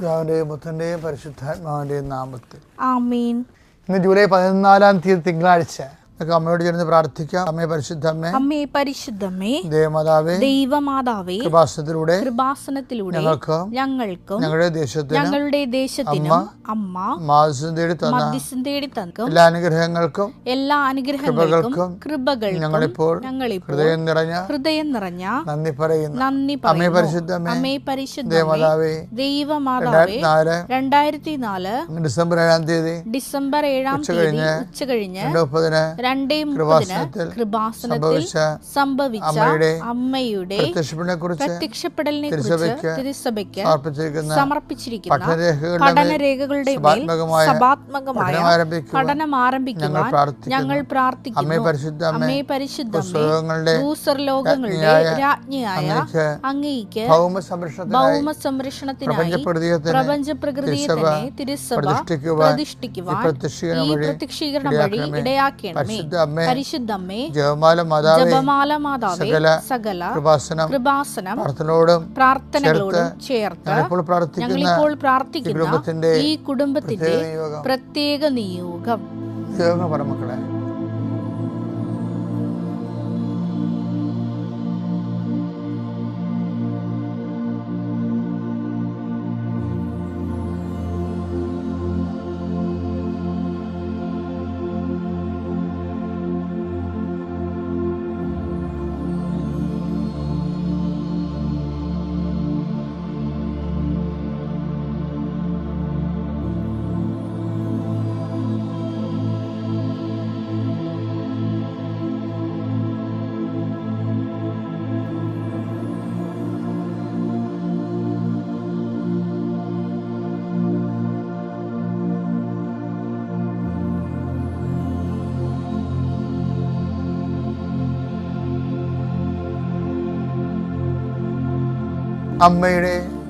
പിതാവിന്റെയും പുത്രന്റെയും പരിശുദ്ധാത്മാവിന്റെയും നാമത്തിൽ ആമേൻ. ഇന്ന് ജൂലൈ 14 തിങ്കളാഴ്ച. അമ്മയോട് ചേർന്ന് പ്രാർത്ഥിക്കാം. അമ്മേ പരിശുദ്ധമ്മേ, അമ്മേ പരിശുദ്ധമ്മേ, ദേവമാതാവേ, ദൈവമാതാവേ, കൃപാസനത്തിലൂടെ ഞങ്ങൾക്കും ഞങ്ങളുടെ ദേശത്തിനും അമ്മ മധ്യസ്ഥം തേടി തന്ന എല്ലാ അനുഗ്രഹങ്ങൾക്കും കൃപകൾക്കും ഞങ്ങളിപ്പോൾ ഹൃദയം നിറഞ്ഞ നന്ദി പറയുന്നു. അമ്മേ പരിശുദ്ധമ്മേ, ദേവമാതാവേ, 2004 ഡിസംബർ 7 തീയതി ഉച്ചകഴിഞ്ഞ് 2:30 കൃപാസനത്തിൽ സംഭവിച്ച അമ്മയുടെ പ്രത്യക്ഷപ്പെടലിനെ കുറിച്ച് തിരുസഭയ്ക്ക് സമർപ്പിച്ചിരിക്കുന്ന പഠനരേഖകളുടെ സഭാത്മകമായ പഠനം ആരംഭിക്കുവാൻ ഞങ്ങൾ പ്രാർത്ഥിക്കുന്നു. അമ്മേ പരിശുദ്ധമ്മേ, ഭൂസ്വർലോകങ്ങളുടെ രാജ്ഞിയായ അങ്ങേയ്ക്ക് ഭൗമ സംരക്ഷണത്തിനായി പ്രപഞ്ചപ്രകൃതിയെ തന്നെ തിരുസഭ പ്രതിഷ്ഠിക്കുവാൻ ഈ പ്രത്യക്ഷീകരണം വഴി ഇടയാക്കണമേ. പരിശുദ്ധമ്മേ, ജപമാല മാതാവേ, സകല കൃപാസനം പ്രാർത്ഥനകളോടും ചേർത്ത് ഞങ്ങളിപ്പോൾ പ്രാർത്ഥിക്കുന്ന ഈ കുടുംബത്തിന്റെ പ്രത്യേക നിയോഗം. മക്കളെ,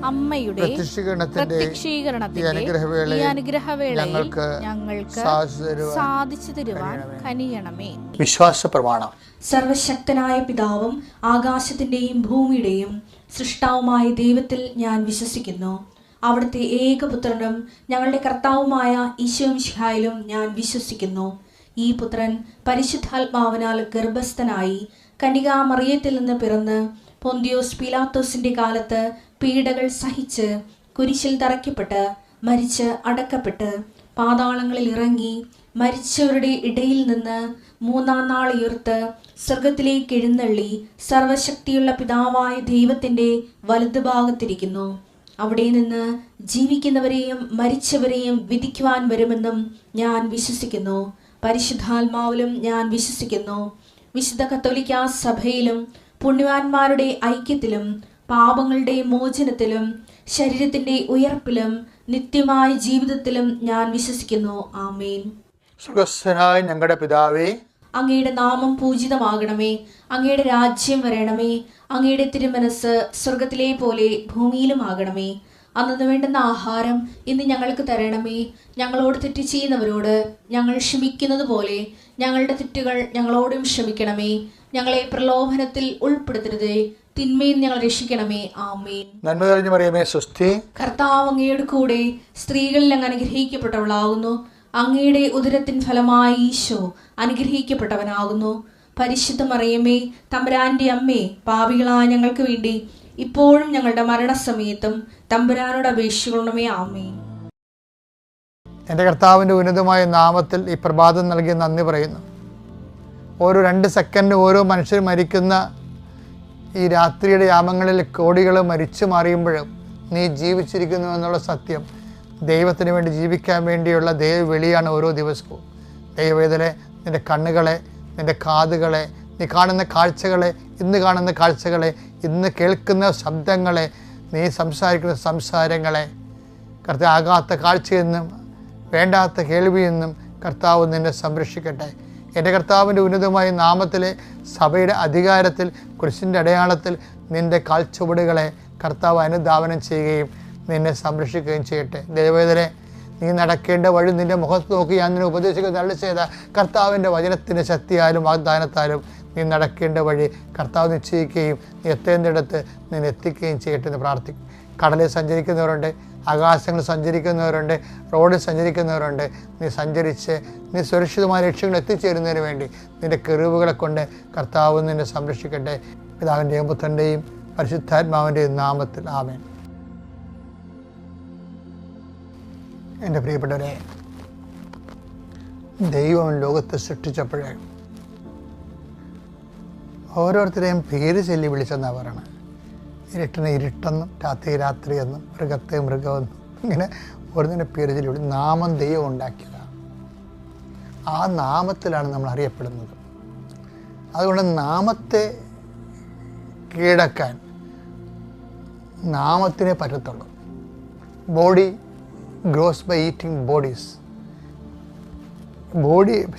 അമ്മയുടെ പ്രത്യക്ഷീകരണത്തിന്റെ ഈ അനുഗ്രഹവേളയിൽ ഞങ്ങൾക്ക് സാധിച്ചു തരുവാൻ കനിയണമേ. വിശ്വാസ പ്രമാണം. സർവശക്തനായ പിതാവും ആകാശത്തിന്റെയും ഭൂമിയുടെയും സൃഷ്ടാവുമായ ദൈവത്തിൽ ഞാൻ വിശ്വസിക്കുന്നു. അവിടുത്തെ ഏകപുത്രനും ഞങ്ങളുടെ കർത്താവുമായ ഈശോമിശിഹായിലും ഞാൻ വിശ്വസിക്കുന്നു. ഈ പുത്രൻ പരിശുദ്ധാത്മാവിനാൽ ഗർഭസ്ഥനായി കന്യകാമറിയത്തിൽ നിന്ന് പിറന്ന് പൊന്തിയോസ് പീലാത്തോസിന്റെ കാലത്ത് പീഡകൾ സഹിച്ച് കുരിശിൽ തറയ്ക്കപ്പെട്ട് മരിച്ച് അടക്കപ്പെട്ട് പാതാളങ്ങളിൽ ഇറങ്ങി മരിച്ചവരുടെ ഇടയിൽ നിന്ന് 3-ാം നാൾ ഉയർത്ത് സ്വർഗത്തിലേക്ക് എഴുന്നള്ളി സർവശക്തിയുള്ള പിതാവായ ദൈവത്തിന്റെ വലതുഭാഗത്തിരിക്കുന്നു. അവിടെ നിന്ന് ജീവിക്കുന്നവരെയും മരിച്ചവരെയും വിധിക്കുവാൻ വരുമെന്നും ഞാൻ വിശ്വസിക്കുന്നു. പരിശുദ്ധാത്മാവിലും ഞാൻ വിശ്വസിക്കുന്നു. വിശുദ്ധ കത്തോലിക്കാ സഭയിലും പുണ്യവാന്മാരുടെ ഐക്യത്തിലും പാപങ്ങളുടെ മോചനത്തിലും ശരീരത്തിന്റെ ഉയർപ്പിലും നിത്യമായ ജീവിതത്തിലും ഞാൻ വിശ്വസിക്കുന്നു. ആമേൻ. സ്വർഗ്ഗസ്ഥനായ ഞങ്ങളുടെ പിതാവേ, അങ്ങയുടെ നാമം പൂജിതമാകണമേ. അങ്ങയുടെ രാജ്യം വരണമേ. അങ്ങയുടെ തിരുമനസ് സ്വർഗത്തിലെ പോലെ ഭൂമിയിലും ആകണമേ. അന്നു വേണ്ടുന്ന ആഹാരം ഇന്ന് ഞങ്ങൾക്ക് തരണമേ. ഞങ്ങളോട് തെറ്റ് ചെയ്യുന്നവരോട് ഞങ്ങൾ ക്ഷമിക്കുന്നത് പോലെ ഞങ്ങളുടെ തെറ്റുകൾ ഞങ്ങളോടും ക്ഷമിക്കണമേ. ഞങ്ങളെ പ്രലോഭനത്തിൽ ഉൾപ്പെടുത്തരുതേ, തിന്മയിൽ ഞങ്ങൾ രക്ഷിക്കണമേ. ആമേൻ. നന്മ നിറഞ്ഞ മറിയമേ, സ്വസ്തി. കർത്താവ് അങ്ങയുടെ കൂടെ സ്ത്രീകളിൽ അങ്ങ് അനുഗ്രഹിക്കപ്പെട്ടവളാകുന്നു. അങ്ങയുടെ ഉദരത്തിൻ ഫലമായി ഈശോ അനുഗ്രഹിക്കപ്പെട്ടവനാകുന്നു. പരിശുദ്ധ മറിയമേ, തമ്പുരാന്റെ അമ്മേ, പാപികളായ ഞങ്ങൾക്ക് വേണ്ടി ഇപ്പോഴും ഞങ്ങളുടെ മരണസമയത്തും തമ്പുരാനോട് അപേക്ഷിക്കണമേ. ആമേൻ. എൻ്റെ കർത്താവിൻ്റെ ഉന്നതമായ നാമത്തിൽ ഈ പ്രഭാതം നൽകി നന്ദി പറയുന്നു. ഓരോ 2 സെക്കൻഡ് ഓരോ മനുഷ്യർ മരിക്കുന്ന ഈ രാത്രിയുടെ യാമങ്ങളിൽ കോടികൾ മരിച്ചു മാറിയുമ്പോഴും നീ ജീവിച്ചിരിക്കുന്നു എന്നുള്ള സത്യം, ദൈവത്തിന് വേണ്ടി ജീവിക്കാൻ വേണ്ടിയുള്ള ദൈവവിളിയാണ് ഓരോ ദിവസവും. ദൈവവേദനെ, നിൻ്റെ കണ്ണുകളെ, നിൻ്റെ കാതുകളെ, നീ കാണുന്ന കാഴ്ചകളെ, ഇന്ന് കാണുന്ന കാഴ്ചകളെ, ഇന്ന് കേൾക്കുന്ന ശബ്ദങ്ങളെ, നീ സംസാരിക്കുന്ന സംസാരങ്ങളെ, കർത്താവ് ആകാത്ത കാഴ്ചയെന്നും വേണ്ടാത്ത കേൾവിയെന്നും കർത്താവ് നിന്നെ സംരക്ഷിക്കട്ടെ. എൻ്റെ കർത്താവിൻ്റെ ഉന്നതമായ നാമത്തിലെ സഭയുടെ അധികാരത്തിൽ കുരിശിൻ്റെ അടയാളത്തിൽ നിൻ്റെ കാൽച്ചുവടുകളെ കർത്താവ് അനുധാവനം ചെയ്യുകയും നിന്നെ സംരക്ഷിക്കുകയും ചെയ്യട്ടെ. ദൈവവേദനെ, നീ നടക്കേണ്ട വഴി നിൻ്റെ മുഖത്ത് നോക്കി ഞാൻ നിന്നെ ഉപദേശിക്കുന്ന അരുളി ചെയ്ത കർത്താവിൻ്റെ വചനത്തിൻ്റെ ശക്തിയാലും വാഗ്ദാനത്താലും നീ നടക്കേണ്ട വഴി കർത്താവ് നിശ്ചയിക്കുകയും നീ എത്തേണ്ടിടത്ത് നീ എത്തിക്കുകയും ചെയ്യട്ടെ എന്ന് പ്രാർത്ഥിക്കും. കടലിൽ സഞ്ചരിക്കുന്നവരുണ്ട്, ആകാശങ്ങളിൽ സഞ്ചരിക്കുന്നവരുണ്ട്, റോഡിൽ സഞ്ചരിക്കുന്നവരുണ്ട്. നീ സഞ്ചരിച്ച് നീ സുരക്ഷിതമായ ലക്ഷ്യങ്ങൾ എത്തിച്ചേരുന്നതിന് വേണ്ടി നിൻ്റെ കെറുവുകളെ കൊണ്ട് കർത്താവ് നിന്നെ സംരക്ഷിക്കട്ടെ. പിതാവിൻ്റെയും പുത്രൻ്റെയും പരിശുദ്ധാത്മാവിൻ്റെയും നാമത്തിൽ ആമേൻ. എൻ്റെ പ്രിയപ്പെട്ടവരെ, ദൈവം ലോകത്തെ സൃഷ്ടിച്ചപ്പോഴേ ഓരോരുത്തരെയും പേര് ചൊല്ലി വിളിച്ചെന്നാണ് പറയണത്. ഇരുട്ടിനെ ഇരുട്ടെന്നും രാത്രി രാത്രിയെന്നും മൃഗത്തെ മൃഗമെന്നും ഇങ്ങനെ ഓരോന്നിൻ്റെ പേര് ചൊല്ലി വിളി. നാമം ദൈവം ഉണ്ടാക്കിയതാണ്. ആ നാമത്തിലാണ് നമ്മൾ അറിയപ്പെടുന്നത്. അതുകൊണ്ട് നാമത്തെ കീഴടക്കാൻ നാമത്തിനെ പറ്റത്തുള്ളൂ. Body grows by eating bodies.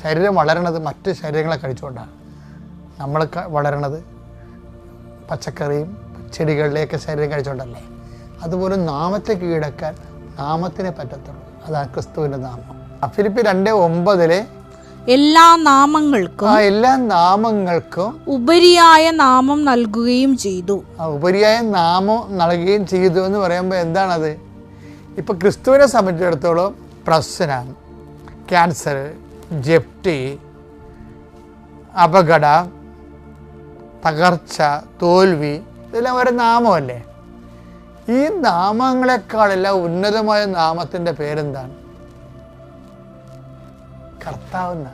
ശരീരം വളരണത് മറ്റ് ശരീരങ്ങളെ കഴിച്ചുകൊണ്ടാണ്. നമ്മൾ വളരണത് പച്ചക്കറിയും ചെടികളിലേക്ക് ശരീരം കഴിച്ചുകൊണ്ടല്ലേ. അതുപോലെ നാമത്തെ കീഴടക്കാൻ നാമത്തിനെ പറ്റത്തുള്ളൂ. അതാണ് ക്രിസ്തുവിൻ്റെ നാമം. ഫിലിപ്പി 2:9 എല്ലാ നാമങ്ങൾക്കും ഉപരിയായ നാമം നൽകുകയും ചെയ്തു. ഉപരിയായ നാമം നൽകുകയും ചെയ്തു എന്ന് പറയുമ്പോൾ എന്താണത്? ഇപ്പം ക്രിസ്തുവിനെ സംബന്ധിച്ചിടത്തോളം പ്രശ്നം, ക്യാൻസർ, ജപ്തി, അപകടം, തകർച്ച, തോൽവി ഇതെല്ലാം ഒരു നാമമല്ലേ. ഈ നാമങ്ങളെക്കാളെല്ലാം ഉന്നതമായ നാമത്തിൻ്റെ പേരെന്താണ്? കർത്താവ്.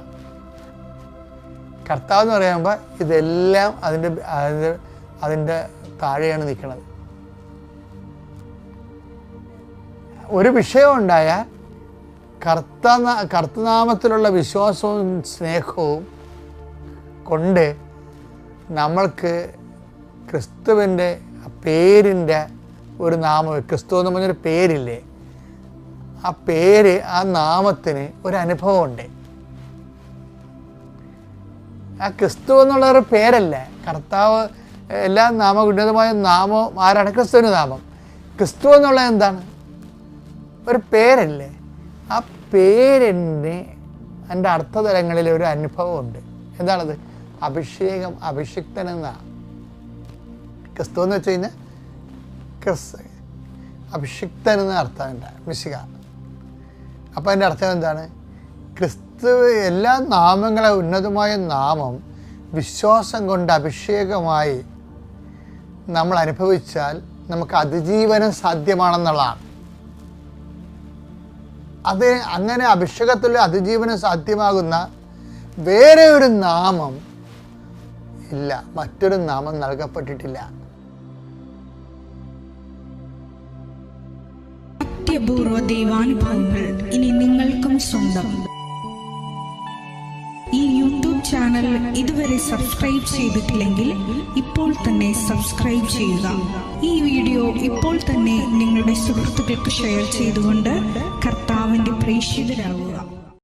കർത്താവ് എന്ന് പറയുമ്പോൾ ഇതെല്ലാം അതിൻ്റെ താഴെയാണ് നിൽക്കുന്നത്. ഒരു വിഷയം ഉണ്ടായാൽ കർത്തനാമത്തിലുള്ള വിശ്വാസവും സ്നേഹവും കൊണ്ട് നമ്മൾക്ക് ക്രിസ്തുവിൻ്റെ പേരിൻ്റെ ഒരു നാമം, ക്രിസ്തു എന്ന് പറഞ്ഞൊരു പേരില്ലേ, ആ പേര്, ആ നാമത്തിന് ഒരു അനുഭവമുണ്ട്. ആ ക്രിസ്തു എന്നുള്ളൊരു പേരല്ല. കർത്താവ് എല്ലാ ഉന്നതമായ നാമവും ആരാണ്? ക്രിസ്തുവിൻ്റെ നാമം. ക്രിസ്തു എന്നുള്ളത് എന്താണ്? ഒരു പേരല്ലേ. ആ പേരിന് എൻ്റെ അർത്ഥതലങ്ങളിൽ ഒരു അനുഭവമുണ്ട്. എന്താണത്? അഭിഷേകം, അഭിഷിക്തൻ എന്നാണ്. ക്രിസ്തു എന്ന് വെച്ച് കഴിഞ്ഞാൽ അഭിഷിക്തൻ എന്ന അർത്ഥമുണ്ട്, മിശിക. അപ്പോൾ അതിൻ്റെ അർത്ഥം എന്താണ്? ക്രിസ്തു എല്ലാ നാമങ്ങളെ ഉന്നതമായ നാമം വിശ്വാസം കൊണ്ട് അഭിഷേകമായി നമ്മൾ അനുഭവിച്ചാൽ നമുക്ക് അതിജീവനം സാധ്യമാണെന്നുള്ളതാണ്. അങ്ങനെ അഭിഷേകത്തിൽ അതിജീവനം സാധ്യമാകുന്ന വേറെ ഒരു നാമം ഇല്ല, മറ്റൊരു നാമം നൽകപ്പെട്ടിട്ടില്ല. അത്യപൂർവ ദൈവാനുഭവങ്ങൾ ഇനി നിങ്ങൾക്കും സ്വന്തം. ഈ യൂട്യൂബ് ചാനൽ ഇതുവരെ സബ്സ്ക്രൈബ് ചെയ്തിട്ടില്ലെങ്കിൽ ഇപ്പോൾ തന്നെ സബ്സ്ക്രൈബ് ചെയ്യുക. ഈ വീഡിയോ ഇപ്പോൾ തന്നെ നിങ്ങളുടെ സുഹൃത്തുക്കൾക്ക് ഷെയർ ചെയ്തുകൊണ്ട് കർത്താവിൻ്റെ പ്രേക്ഷിതരാകുക.